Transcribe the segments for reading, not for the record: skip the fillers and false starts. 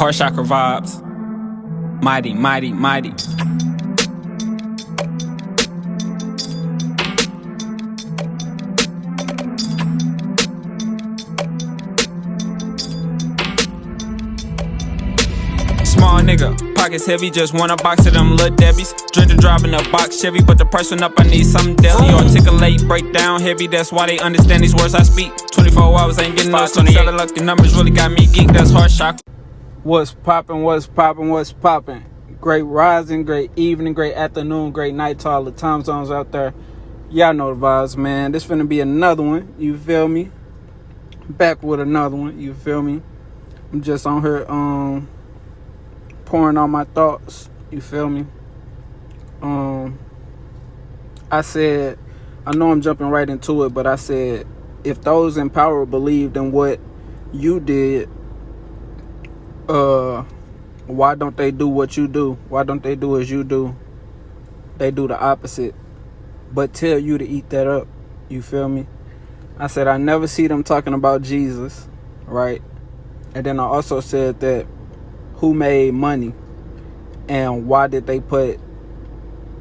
Heart chakra vibes. Mighty, mighty, mighty. Small nigga, pockets heavy, just want a box of them little Debbies. Drinking, driving a box Chevy, but the price went up, I need something deadly. Articulate, break down heavy, that's why they understand these words I speak. 24 hours ain't getting no sleep, selling lucky numbers really got me geeked, that's heart shock. What's poppin', what's poppin', what's poppin'? Great rising, great evening, great afternoon, great night to all the time zones out there. Y'all know the vibes, man. This finna be another one, you feel me? Back with another one, you feel me? I'm just on here, pouring all my thoughts, you feel me? I said, I know I'm jumping right into it, but I said, if those in power believed in what you did, why don't they do what you do? Why don't they do as you do? They do the opposite, but tell you to eat that up, you feel me? I said, I never see them talking about Jesus, right? And then I also said that who made money and why did they put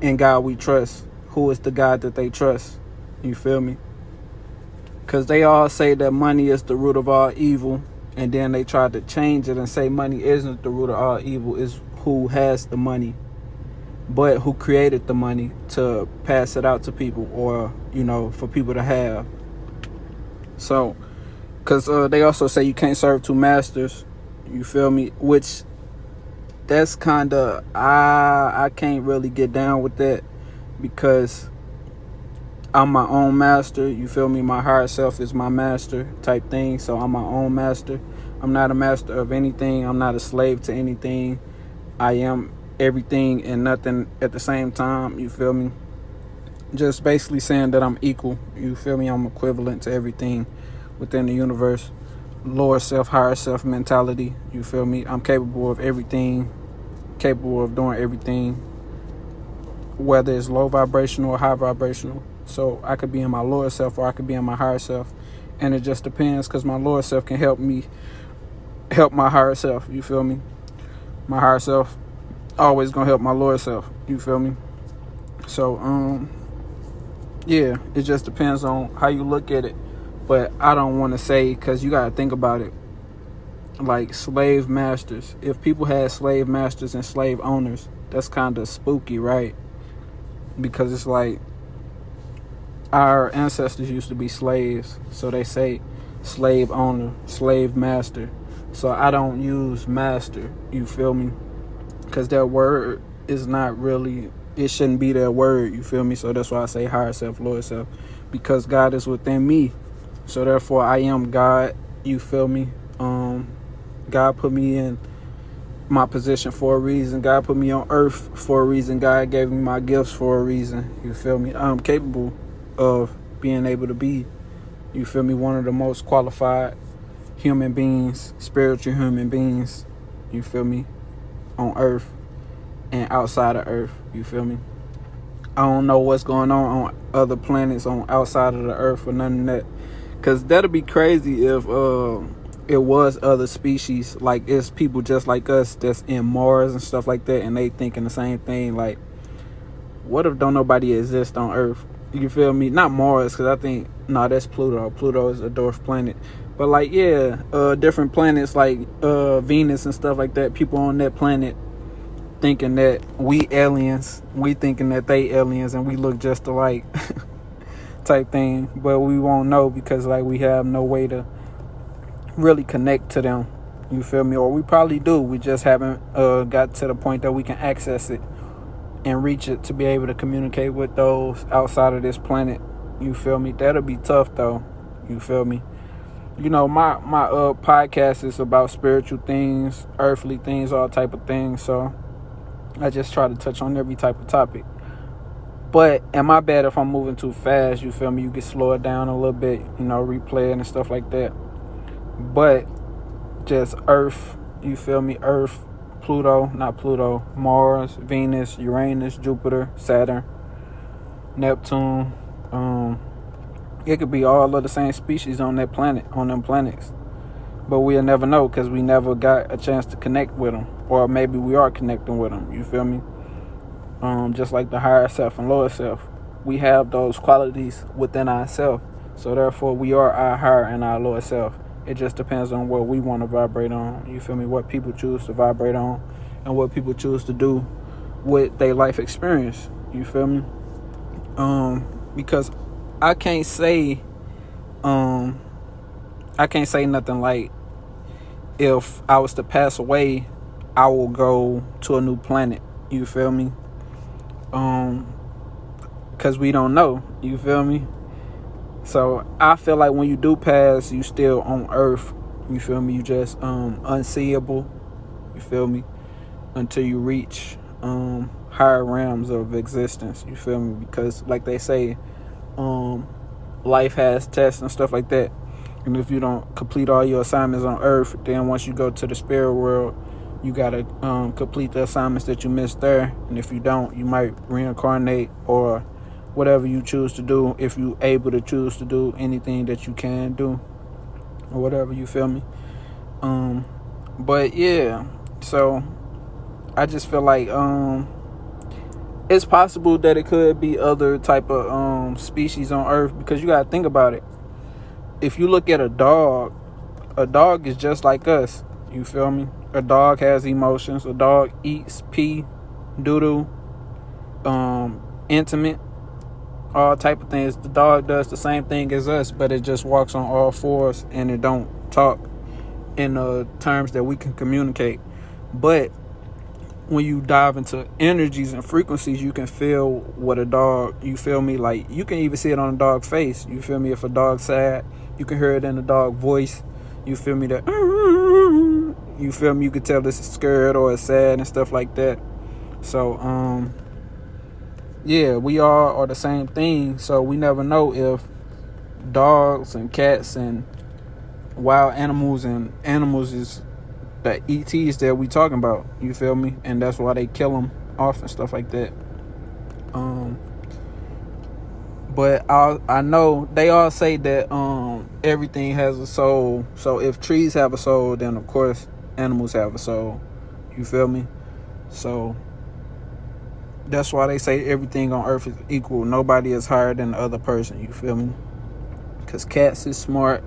in God we trust? Who is the God that they trust? You feel me? Because they all say that money is the root of all evil, and then they try to change it and say money isn't the root of all evil, is who has the money, but who created the money to pass it out to people, or, you know, for people to have. So, because they also say you can't serve two masters, you feel me? Which, that's kind of, I can't really get down with that, because I'm my own master, you feel me? My higher self is my master type thing, so I'm my own master. I'm not a master of anything. I'm not a slave to anything. I am everything and nothing at the same time, you feel me? Just basically saying that I'm equal, you feel me? I'm equivalent to everything within the universe. Lower self, higher self mentality, you feel me? I'm capable of everything, capable of doing everything, whether it's low vibrational or high vibrational. So I could be in my lower self or I could be in my higher self. And it just depends, because my lower self can help me help my higher self, you feel me? My higher self always gonna help my lower self, you feel me? So, yeah, it just depends on how you look at it. But I don't want to say, because you got to think about it, like slave masters. If people had slave masters and slave owners, that's kind of spooky, right? Because it's like, our ancestors used to be slaves, so they say slave owner, slave master. So I don't use master, you feel me? Because that word is not really, it shouldn't be that word, you feel me? So that's why I say higher self, lower self, because God is within me. So therefore I am God, you feel me? God put me in my position for a reason. God put me on earth for a reason. God gave me my gifts for a reason, you feel me? I'm capable of being able to be, you feel me, one of the most qualified human beings, spiritual human beings, you feel me, on earth and outside of earth, you feel me? I don't know what's going on other planets on outside of the earth or none of that, because that'll be crazy if it was other species, like it's people just like us that's in Mars and stuff like that, and they thinking the same thing. Like, what if don't nobody exist on earth? You feel me? Not Mars, because I think, no, that's Pluto. Pluto is a dwarf planet. But like, yeah, different planets like Venus and stuff like that. People on that planet thinking that we aliens. We thinking that they aliens and we look just alike type thing. But we won't know, because like we have no way to really connect to them. You feel me? Or we probably do. We just haven't got to the point that we can access it and reach it to be able to communicate with those outside of this planet, you feel me? That'll be tough though, you feel me? You know, my podcast is about spiritual things, earthly things, all type of things, so I just try to touch on every type of topic. But am I bad if I'm moving too fast, you feel me? You can slow it down a little bit, you know, replay it and stuff like that. But just earth, you feel me? Earth, Pluto, Mars, Venus, Uranus, Jupiter, Saturn, Neptune. It could be all of the same species on that planet, on them planets. but we'll never know because we never got a chance to connect with them, or maybe we are connecting with them. You feel me? Just like the higher self and lower self, we have those qualities within ourselves. So therefore, we are our higher and our lower self. It just depends on what we want to vibrate on. You feel me? What people choose to vibrate on, and what people choose to do with their life experience. You feel me? Because I can't say nothing like, if I was to pass away, I will go to a new planet. You feel me? Because we don't know. You feel me? So I feel like when you do pass, you still on Earth. You feel me? You just unseeable. You feel me? Until you reach higher realms of existence. You feel me? Because like they say, life has tests and stuff like that. And if you don't complete all your assignments on Earth, then once you go to the spirit world, you gotta complete the assignments that you missed there. And if you don't, you might reincarnate or whatever you choose to do, if you able to choose to do anything that you can do or whatever. You feel me? But yeah, so I just feel like it's possible that it could be other type of species on Earth, because you gotta think about it. If you look at a dog is just like us. You feel me? A dog has emotions. A dog eats, pee, doo-doo, intimate, all type of things. The dog does the same thing as us, but it just walks on all fours and it don't talk in terms that we can communicate. But when you dive into energies and frequencies, you can feel what a dog, you feel me? Like, you can even see it on a dog's face. You feel me? If a dog's sad, you can hear it in the dog voice. You feel me? That, you feel me? You can tell this is scared or it's sad and stuff like that. So, yeah, we all are the same thing. So we never know if dogs and cats and wild animals and animals is the ETs that we talking about. You feel me? And that's why they kill them off and stuff like that. But I know they all say that everything has a soul. So if trees have a soul, then of course animals have a soul. You feel me? So that's why they say everything on Earth is equal. Nobody is higher than the other person. You feel me? Because cats is smart.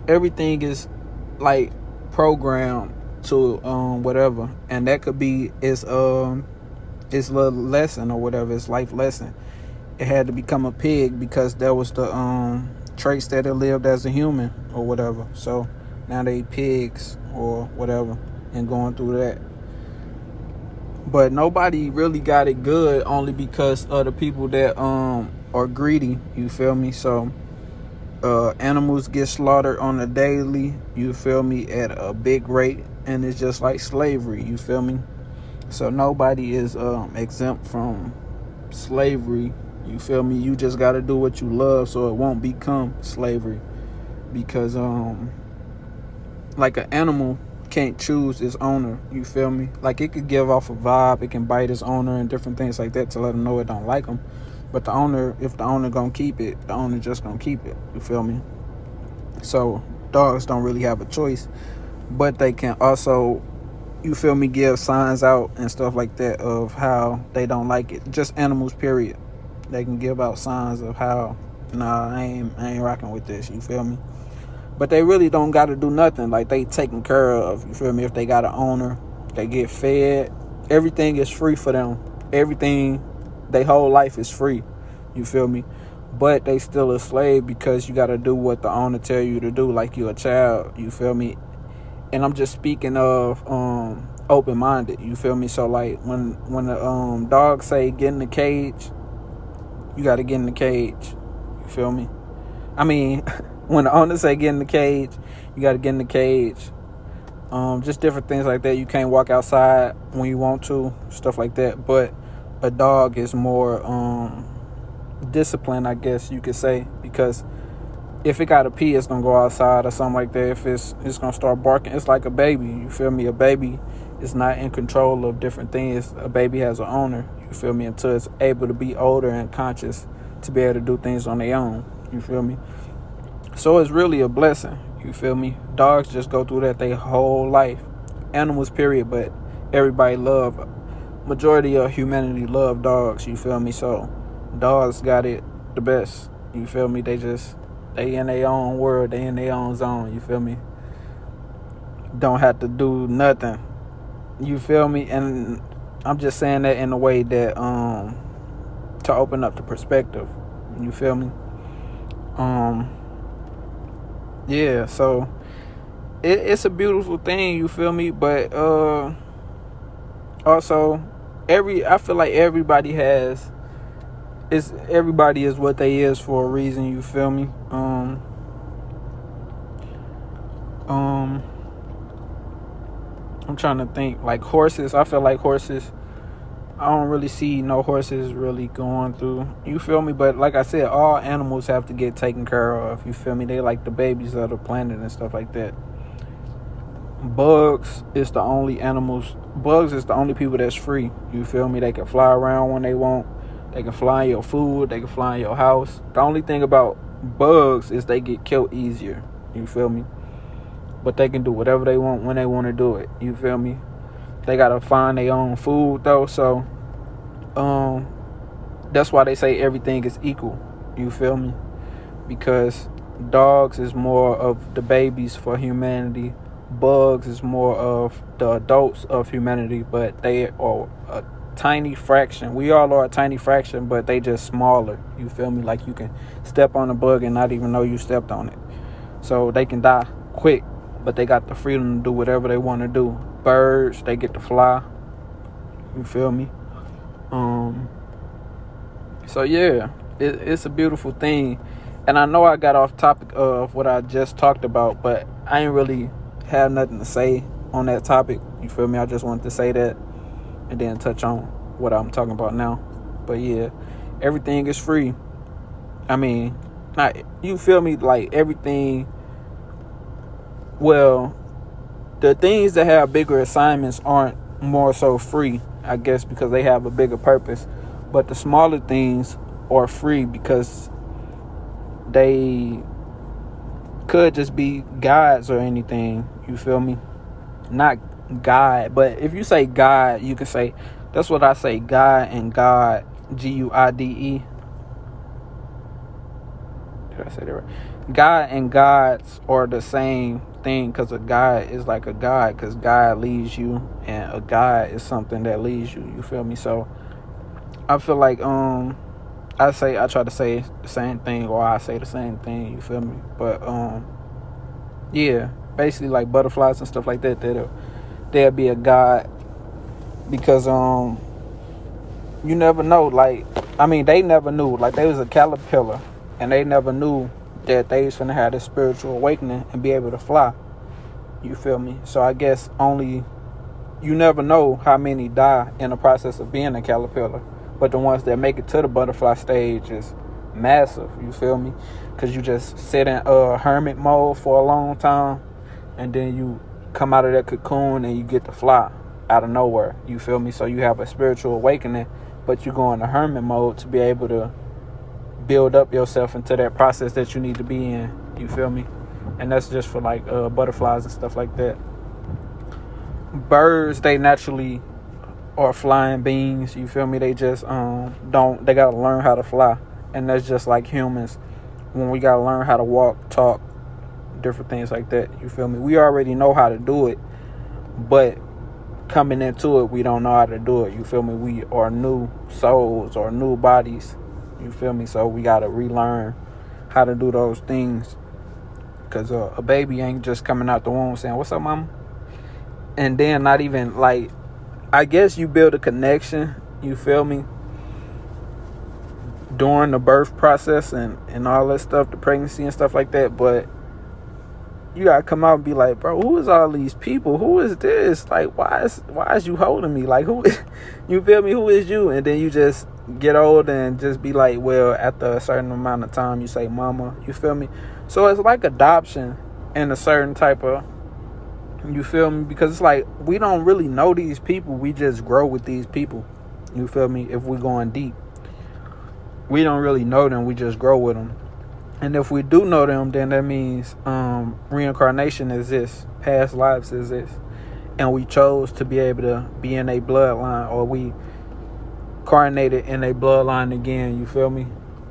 Everything is like programmed to whatever, and that could be its little lesson or whatever, its life lesson. It had to become a pig because that was the traits that it lived as a human or whatever. So now they pigs or whatever and going through that. But nobody really got it good, only because of the people that are greedy. You feel me? So animals get slaughtered on a daily, you feel me, at a big rate, and it's just like slavery. You feel me? So nobody is exempt from slavery. You feel me? You just got to do what you love so it won't become slavery. Because like an animal can't choose its owner. You feel me? Like, it could give off a vibe, it can bite its owner and different things like that to let them know it don't like them. But the owner, if the owner gonna keep it, the owner just gonna keep it. You feel me? So dogs don't really have a choice, but they can also, you feel me, give signs out and stuff like that of how they don't like it. Just animals, period. They can give out signs of how, nah, I ain't rocking with this. You feel me? But they really don't got to do nothing. Like, they taken care of. You feel me? If they got an owner, they get fed. Everything is free for them. Everything, their whole life is free. You feel me? But they still a slave because you got to do what the owner tell you to do, like you a child. You feel me? And I'm just speaking of open-minded. You feel me? So like when the dog say get in the cage, you got to get in the cage. You feel me? I mean, when the owner say get in the cage, you got to get in the cage. Just different things like that. You can't walk outside when you want to, stuff like that. But a dog is more disciplined, I guess you could say, because if it got to pee, it's gonna go outside or something like that. If it's gonna start barking, it's like a baby. You feel me? A baby is not in control of different things. A baby has an owner. You feel me? Until it's able to be older and conscious to be able to do things on their own. You feel me? So it's really a blessing. You feel me? Dogs just go through that their whole life. Animals, period, but everybody majority of humanity love dogs, you feel me? So dogs got it the best, you feel me? They in their own world, they in their own zone, you feel me? Don't have to do nothing, you feel me? And I'm just saying that in a way that to open up the perspective, you feel me? Yeah, so it's a beautiful thing, you feel me? But also I feel like everybody is what they is for a reason, you feel me? I'm trying to think, like horses. I feel like horses, I don't really see no horses really going through, you feel me? But like I said, all animals have to get taken care of, you feel me? They like the babies of the planet and stuff like that. Bugs is the only people that's free, you feel me? They can fly around when they want. They can fly in your food. They can fly in your house. The only thing about bugs is they get killed easier, you feel me? But they can do whatever they want when they want to do it, you feel me? They gotta find their own food though, so that's why they say everything is equal, you feel me? Because dogs is more of the babies for humanity. Bugs is more of the adults of humanity, but they are a tiny fraction. We all are a tiny fraction, but they just smaller, you feel me? Like you can step on a bug and not even know you stepped on it. So they can die quick, but they got the freedom to do whatever they want to do. Birds, they get to fly, you feel me? So yeah, it's a beautiful thing. And I know I got off topic of what I just talked about, but I ain't really have nothing to say on that topic, you feel me? I just wanted to say that and then touch on what I'm talking about now. But yeah, everything is free. I mean, not, you feel me? Like everything, well, the things that have bigger assignments aren't more so free, I guess, because they have a bigger purpose. But the smaller things are free because they could just be guides or anything, you feel me? Not God, but if you say God, you can say, that's what I say, God and God, Guide. Did I say that right? God and gods are the same thing, because a guide is like a guide, because God leads you and a guide is something that leads you, you feel me? So I feel like I try to say the same thing, or I say the same thing, you feel me? But yeah, basically like butterflies and stuff like that, there'll be a god, because you never know. Like, I mean, they never knew. Like, they was a caterpillar and they never knew that they was finna have this spiritual awakening and be able to fly, you feel me? So I guess you never know how many die in the process of being a caterpillar, but the ones that make it to the butterfly stage is massive, you feel me? Because you just sit in hermit mode for a long time, and then you come out of that cocoon and you get to fly out of nowhere, you feel me? So you have a spiritual awakening, but you go into hermit mode to be able to build up yourself into that process that you need to be in, you feel me? And that's just for like butterflies and stuff like that. Birds, they naturally are flying beings, you feel me? They just they gotta learn how to fly. And that's just like humans, when we gotta learn how to walk, talk, different things like that, you feel me? We already know how to do it, but coming into it, we don't know how to do it, you feel me? We are new souls or new bodies, you feel me? So we gotta relearn how to do those things, because a baby ain't just coming out the womb saying, "What's up, mama?" And then not even, like, I guess you build a connection, you feel me, during the birth process and all that stuff, the pregnancy and stuff like that. But you gotta come out and be like, bro, who is all these people? Who is this? Like, why is you holding me? Like, who? You feel me? Who is you? And then you just get old and just be like, well, after a certain amount of time, you say mama, you feel me? So it's like adoption in a certain type of, you feel me? Because it's like, we don't really know these people. We just grow with these people, you feel me? If we're going deep, we don't really know them. We just grow with them. And if we do know them, then that means reincarnation exists, past lives exist, and we chose to be able to be in a bloodline, or we incarnated in a bloodline again. You feel me?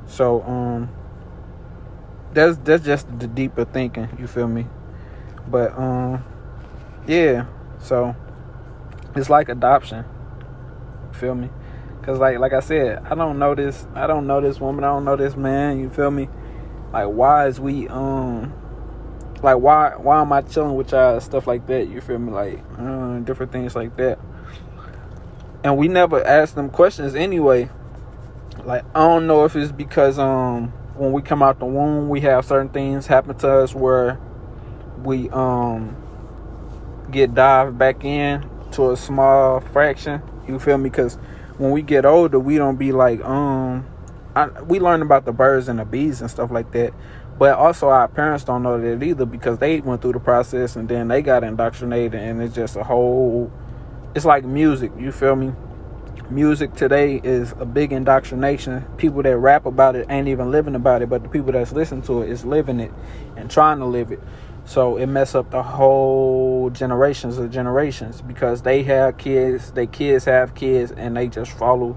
So that's just the deeper thinking. You feel me? But yeah. So it's like adoption. You feel me? Cause like I said, I don't know this woman. I don't know this man. You feel me? Like, why is we like why am I chilling with y'all, stuff like that? You feel me? Like different things like that. And we never ask them questions anyway. Like, I don't know if it's because when we come out the womb, we have certain things happen to us where we get dived back in to a small fraction. You feel me? Because when we get older, we don't be like we learn about the birds and the bees and stuff like that, but also our parents don't know that either, because they went through the process and then they got indoctrinated, and it's just it's like music. You feel me? Music today is a big indoctrination. People that rap about it ain't even living about it, but the people that's listening to it is living it and trying to live it. So it mess up the whole generations of generations, because they have kids, their kids have kids, and they just follow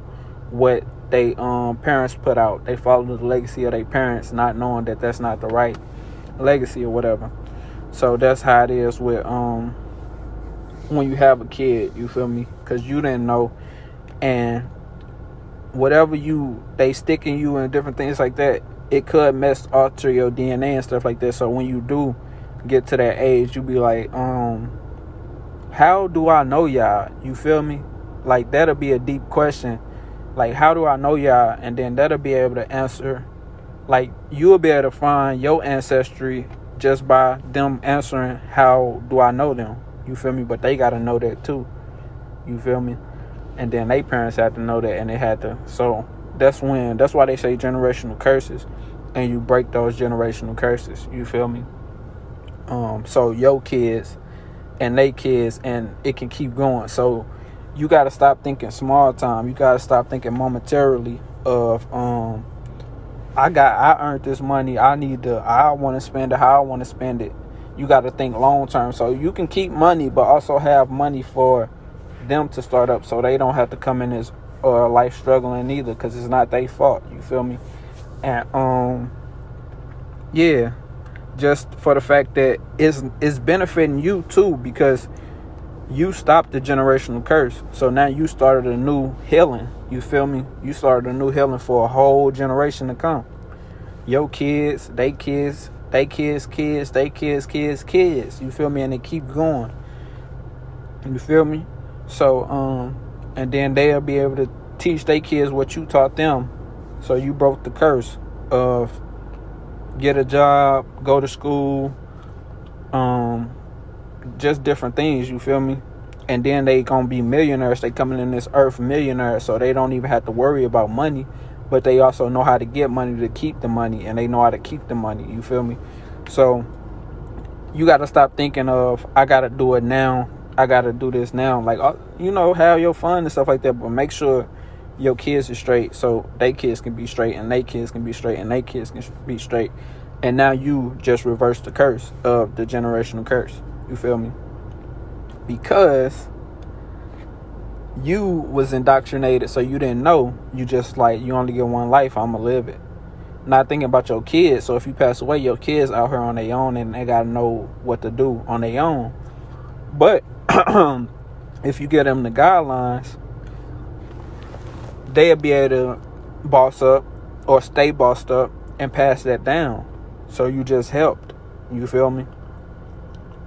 what they parents put out. They follow the legacy of their parents, not knowing that that's not the right legacy or whatever. So that's how it is with when you have a kid. You feel me? Because you didn't know, and whatever they stick in you and different things like that, it could alter your DNA and stuff like that. So when you do get to that age, you be like, how do I know y'all? You feel me? Like, that'll be a deep question. Like, how do I know y'all? And then that'll be able to answer. Like, you'll be able to find your ancestry just by them answering, how do I know them? You feel me? But they got to know that too. You feel me? And then they parents had to know that, and they had to. So that's why they say generational curses, and you break those generational curses. You feel me? So your kids and they kids, and it can keep going. So you got to stop thinking small time. You got to stop thinking momentarily of I earned this money, I want to spend it how I want to spend it. You got to think long term. So you can keep money, but also have money for them to start up, so they don't have to come in this life struggling either, because it's not their fault. You feel me? And yeah, just for the fact that it's benefiting you too, because you stopped the generational curse. So now you started a new healing. You feel me? You started a new healing for a whole generation to come. Your kids, they kids, they kids, kids, they kids, kids, kids. You feel me? And it keep going. You feel me? So and then they'll be able to teach their kids what you taught them. So you broke the curse of get a job, go to school, just different things. You feel me? And then they gonna be millionaires. They coming in this earth millionaires, so they don't even have to worry about money, but they also know how to get money to keep the money, and they know how to keep the money. You feel me? So you got to stop thinking of, I got to do it now, I got to do this now. Like, have your fun and stuff like that, but make sure your kids are straight, so they kids can be straight, and they kids can be straight, and they kids can be straight. And now you just reverse the curse of the generational curse. You feel me? Because you was indoctrinated, so you didn't know. You just like, you only get one life, I'ma live it. Not thinking about your kids. So if you pass away, your kids out here on their own, and they gotta know what to do on their own. But if you get them the guidelines, they'll be able to boss up or stay bossed up and pass that down. So you just helped. You feel me?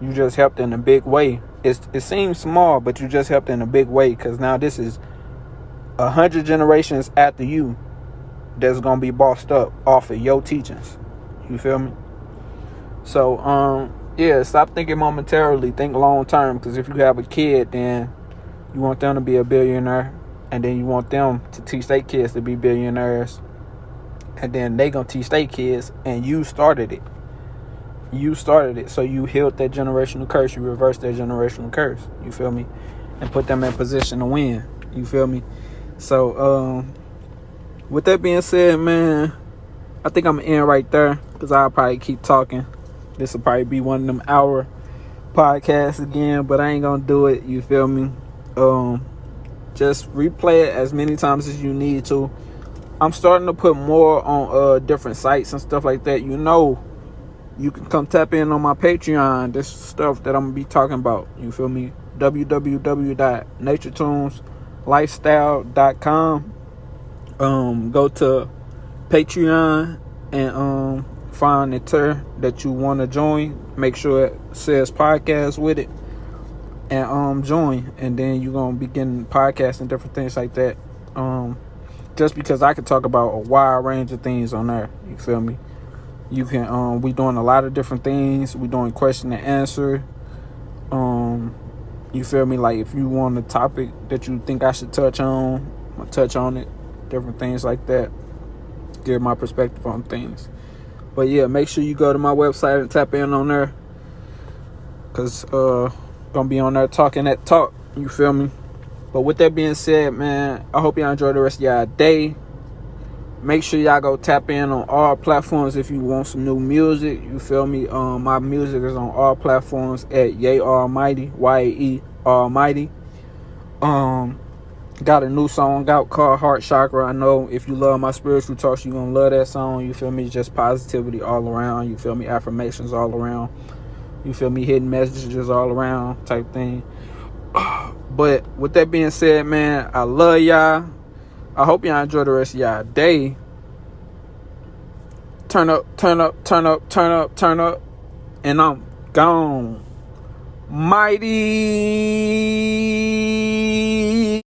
You just helped in a big way. It seems small, but you just helped in a big way, because now this is 100 generations after you that's gonna be bossed up off of your teachings. You feel me? So yeah, stop thinking momentarily, think long term. Because if you have a kid, then you want them to be a billionaire, and then you want them to teach their kids to be billionaires, and then they gonna teach their kids, and you started it. So you healed that generational curse. You reversed that generational curse. You feel me? And put them in position to win. You feel me? So with that being said, man, I think I'm gonna end right there because I'll probably keep talking. This will probably be one of them hour podcasts again, but I ain't gonna do it. You feel me? Just replay it as many times as you need to. I'm starting to put more on different sites and stuff like that. You know, you can come tap in on my Patreon. This stuff that I'm gonna be talking about. You feel me? www.naturetuneslifestyle.com. Go to Patreon and find the tier that you want to join. Make sure it says podcast with it, and join, and then you're gonna be getting podcasts and different things like that. Just because I can talk about a wide range of things on there. You feel me? You can we doing a lot of different things. We doing question and answer. You feel me? Like if you want a topic that you think I should touch on, I'll touch on it. Different things like that. Give my perspective on things. But yeah, make sure you go to my website and tap in on there, cause gonna be on there talking that talk. You feel me? But with that being said, man, I hope y'all enjoy the rest of y'all day. Make sure y'all go tap in on all platforms if you want some new music. You feel me? My music is on all platforms at Ye Almighty, YAE Almighty. Got a new song out called Heart Chakra. I know if you love my spiritual talks, you're gonna love that song. You feel me? Just positivity all around. You feel me? Affirmations all around. You feel me? Hidden messages all around type thing. But with that being said, man, I love y'all. I hope y'all enjoy the rest of y'all day. Turn up, turn up, turn up, turn up, turn up. And I'm gone. Mighty.